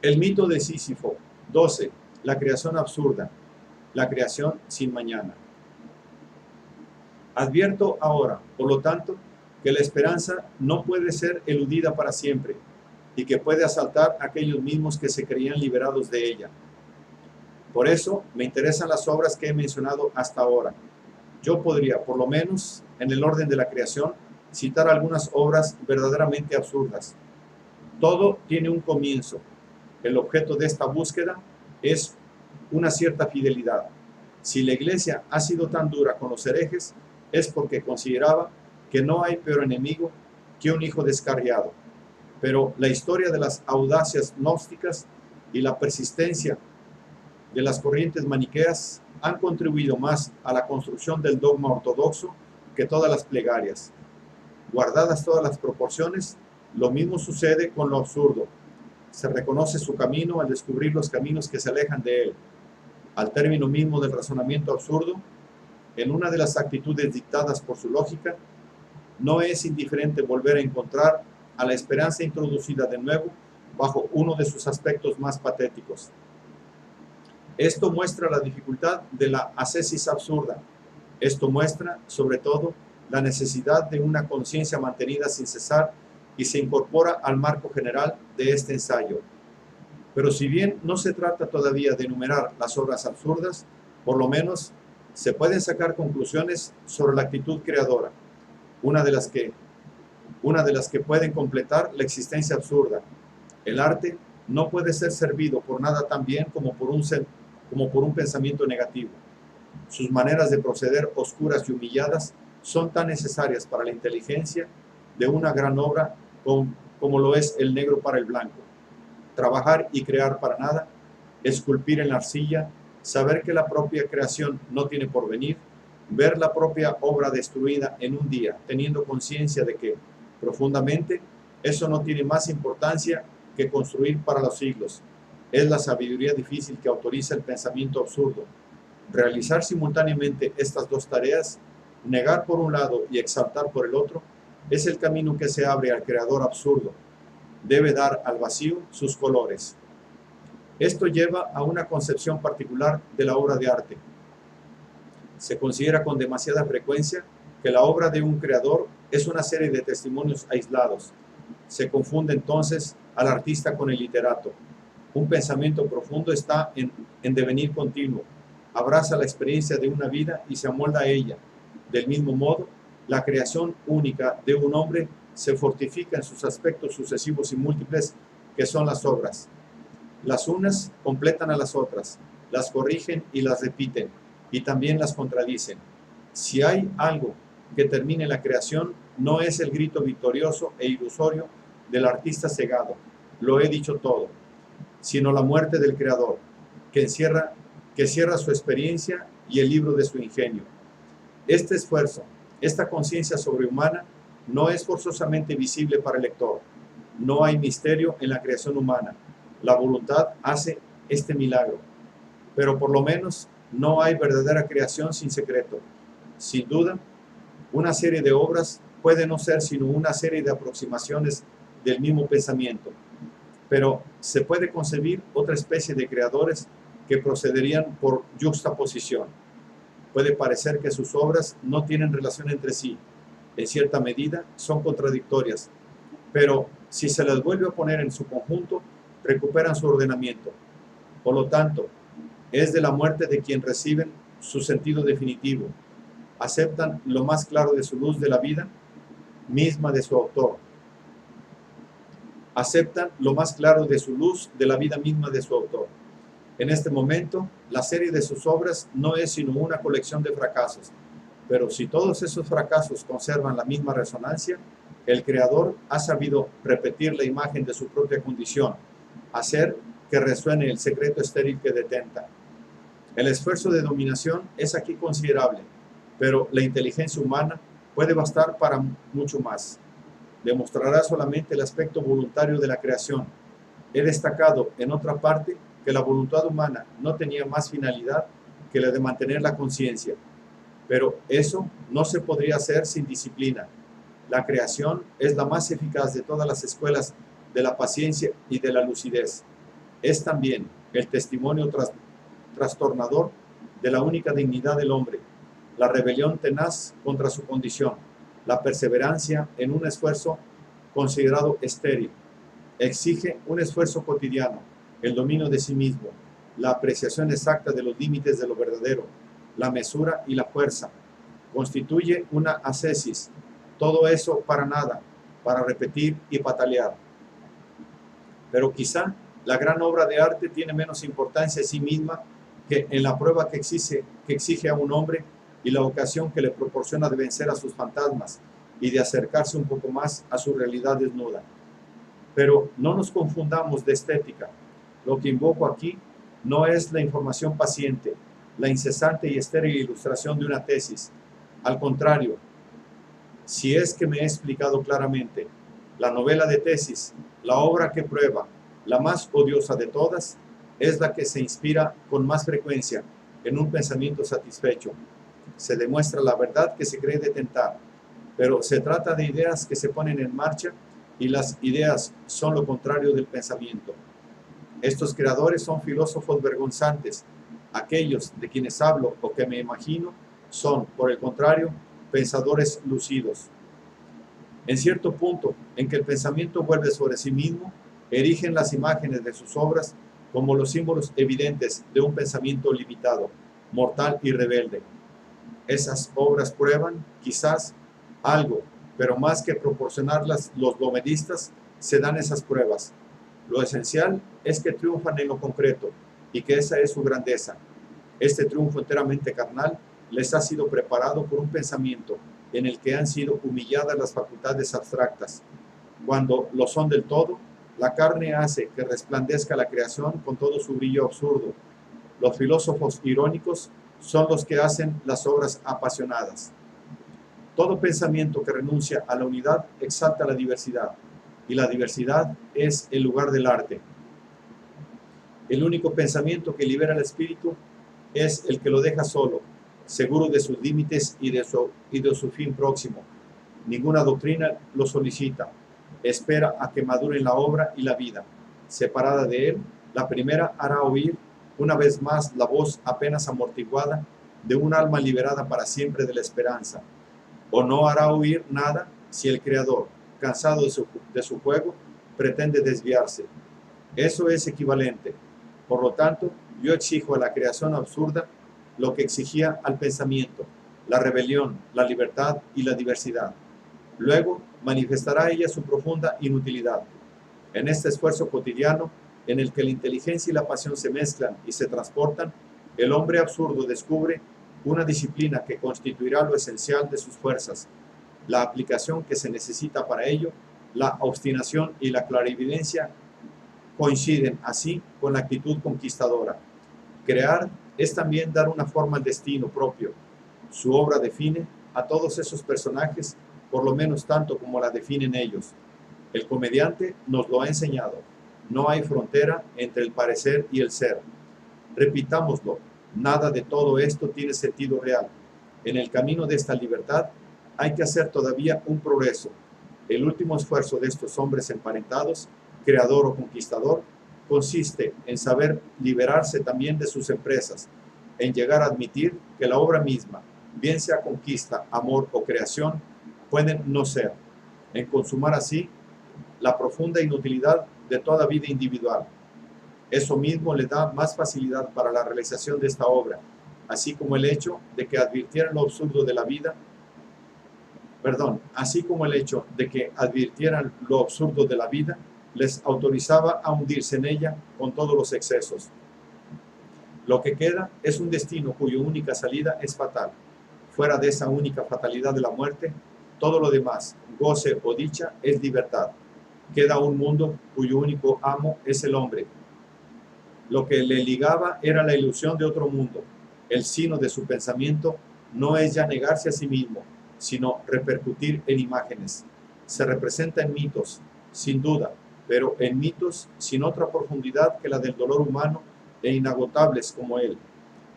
El mito de Sísifo. 12. La creación absurda. La creación sin mañana. Advierto ahora, por lo tanto, que la esperanza no puede ser eludida para siempre y que puede asaltar a aquellos mismos que se creían liberados de ella. Por eso me interesan las obras que he mencionado hasta ahora. Yo podría, por lo menos en el orden de la creación, citar algunas obras verdaderamente absurdas. Todo tiene un comienzo. El objeto de esta búsqueda es una cierta fidelidad. Si la Iglesia ha sido tan dura con los herejes, es porque consideraba que no hay peor enemigo que un hijo descarriado. Pero la historia de las audacias gnósticas y la persistencia de las corrientes maniqueas han contribuido más a la construcción del dogma ortodoxo que todas las plegarias. Guardadas todas las proporciones, lo mismo sucede con lo absurdo. Se reconoce su camino al descubrir los caminos que se alejan de él. Al término mismo del razonamiento absurdo, en una de las actitudes dictadas por su lógica, no es indiferente volver a encontrar a la esperanza introducida de nuevo bajo uno de sus aspectos más patéticos. Esto muestra la dificultad de la ascesis absurda. Esto muestra, sobre todo, la necesidad de una conciencia mantenida sin cesar y se incorpora al marco general de este ensayo. Pero si bien no se trata todavía de enumerar las obras absurdas, por lo menos se pueden sacar conclusiones sobre la actitud creadora, una de las que pueden completar la existencia absurda. El arte no puede ser servido por nada tan bien como por un pensamiento negativo. Sus maneras de proceder oscuras y humilladas son tan necesarias para la inteligencia de una gran obra como lo es el negro para el blanco. Trabajar y crear para nada, esculpir en la arcilla, saber que la propia creación no tiene porvenir, ver la propia obra destruida en un día, teniendo conciencia de que, profundamente, eso no tiene más importancia que construir para los siglos. Es la sabiduría difícil que autoriza el pensamiento absurdo. Realizar simultáneamente estas dos tareas, negar por un lado y exaltar por el otro, es el camino que se abre al creador absurdo. Debe dar al vacío sus colores. Esto lleva a una concepción particular de la obra de arte. Se considera con demasiada frecuencia que la obra de un creador es una serie de testimonios aislados. Se confunde entonces al artista con el literato. Un pensamiento profundo está en devenir continuo. Abraza la experiencia de una vida y se amolda a ella. Del mismo modo, la creación única de un hombre se fortifica en sus aspectos sucesivos y múltiples, que son las obras. Las unas completan a las otras, las corrigen y las repiten, y también las contradicen. Si hay algo que termine la creación, no es el grito victorioso e ilusorio del artista cegado, lo he dicho todo, sino la muerte del creador, que cierra su experiencia y el libro de su ingenio. Este esfuerzo, esta conciencia sobrehumana, no es forzosamente visible para el lector. No hay misterio en la creación humana. La voluntad hace este milagro. Pero por lo menos no hay verdadera creación sin secreto. Sin duda, una serie de obras puede no ser sino una serie de aproximaciones del mismo pensamiento. Pero se puede concebir otra especie de creadores que procederían por yuxtaposición. Puede parecer que sus obras no tienen relación entre sí. En cierta medida son contradictorias, pero si se las vuelve a poner en su conjunto, recuperan su ordenamiento. Por lo tanto, es de la muerte de quien reciben su sentido definitivo. Aceptan lo más claro de su luz de la vida misma de su autor. Aceptan lo más claro de su luz de la vida misma de su autor. En este momento, la serie de sus obras no es sino una colección de fracasos, pero si todos esos fracasos conservan la misma resonancia, el creador ha sabido repetir la imagen de su propia condición, hacer que resuene el secreto estéril que detenta. El esfuerzo de dominación es aquí considerable, pero la inteligencia humana puede bastar para mucho más. Demostrará solamente el aspecto voluntario de la creación. He destacado, en otra parte, que la voluntad humana no tenía más finalidad que la de mantener la conciencia. Pero eso no se podría hacer sin disciplina. La creación es la más eficaz de todas las escuelas de la paciencia y de la lucidez. Es también el testimonio trastornador de la única dignidad del hombre, la rebelión tenaz contra su condición, la perseverancia en un esfuerzo considerado estéril. Exige un esfuerzo cotidiano, el dominio de sí mismo, la apreciación exacta de los límites de lo verdadero, la mesura y la fuerza. Constituye una ascesis, todo eso para nada, para repetir y patalear. Pero quizá la gran obra de arte tiene menos importancia en sí misma que en la prueba que exige a un hombre y la ocasión que le proporciona de vencer a sus fantasmas y de acercarse un poco más a su realidad desnuda. Pero no nos confundamos de estética. Lo que invoco aquí no es la información paciente, la incesante y estéril ilustración de una tesis. Al contrario, si es que me he explicado claramente, la novela de tesis, la obra que prueba, la más odiosa de todas, es la que se inspira con más frecuencia en un pensamiento satisfecho. Se demuestra la verdad que se cree detentar, pero se trata de ideas que se ponen en marcha y las ideas son lo contrario del pensamiento. Estos creadores son filósofos vergonzantes. Aquellos de quienes hablo o que me imagino son, por el contrario, pensadores lucidos. En cierto punto en que el pensamiento vuelve sobre sí mismo, erigen las imágenes de sus obras como los símbolos evidentes de un pensamiento limitado, mortal y rebelde. Esas obras prueban, quizás, algo, pero más que proporcionarlas los gomedistas, se dan esas pruebas. Lo esencial es que triunfan en lo concreto y que esa es su grandeza. Este triunfo enteramente carnal les ha sido preparado por un pensamiento en el que han sido humilladas las facultades abstractas. Cuando lo son del todo, la carne hace que resplandezca la creación con todo su brillo absurdo. Los filósofos irónicos son los que hacen las obras apasionadas. Todo pensamiento que renuncia a la unidad exalta la diversidad, y la diversidad es el lugar del arte. El único pensamiento que libera el espíritu es el que lo deja solo, seguro de sus límites y de su fin próximo. Ninguna doctrina lo solicita. Espera a que maduren la obra y la vida. Separada de él, la primera hará oír una vez más la voz apenas amortiguada de un alma liberada para siempre de la esperanza. O no hará oír nada si el Creador, cansado de su juego, pretende desviarse. Eso es equivalente. Por lo tanto, yo exijo a la creación absurda lo que exigía al pensamiento, la rebelión, la libertad y la diversidad. Luego manifestará ella su profunda inutilidad. En este esfuerzo cotidiano, en el que la inteligencia y la pasión se mezclan y se transportan, el hombre absurdo descubre una disciplina que constituirá lo esencial de sus fuerzas, la aplicación que se necesita para ello, la obstinación y la clarividencia coinciden así con la actitud conquistadora. Crear es también dar una forma al destino propio. Su obra define a todos esos personajes, por lo menos tanto como la definen ellos. El comediante nos lo ha enseñado. No hay frontera entre el parecer y el ser. Repitámoslo, nada de todo esto tiene sentido real. En el camino de esta libertad hay que hacer todavía un progreso. El último esfuerzo de estos hombres emparentados, creador o conquistador, consiste en saber liberarse también de sus empresas, en llegar a admitir que la obra misma, bien sea conquista, amor o creación, pueden no ser, en consumar así la profunda inutilidad de toda vida individual. Eso mismo le da más facilidad para la realización de esta obra, así como el hecho de que advirtieran lo absurdo de la vida, les autorizaba a hundirse en ella con todos los excesos. Lo que queda es un destino cuya única salida es fatal. Fuera de esa única fatalidad de la muerte, todo lo demás, goce o dicha, es libertad. Queda un mundo cuyo único amo es el hombre. Lo que le ligaba era la ilusión de otro mundo. El sino de su pensamiento no es ya negarse a sí mismo, sino repercutir en imágenes. Se representa en mitos, sin duda, pero en mitos sin otra profundidad que la del dolor humano e inagotables como él.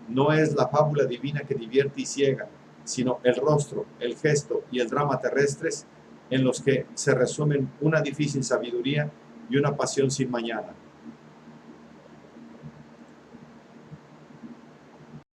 No es la fábula divina que divierte y ciega, sino el rostro, el gesto y el drama terrestres en los que se resumen una difícil sabiduría y una pasión sin mañana.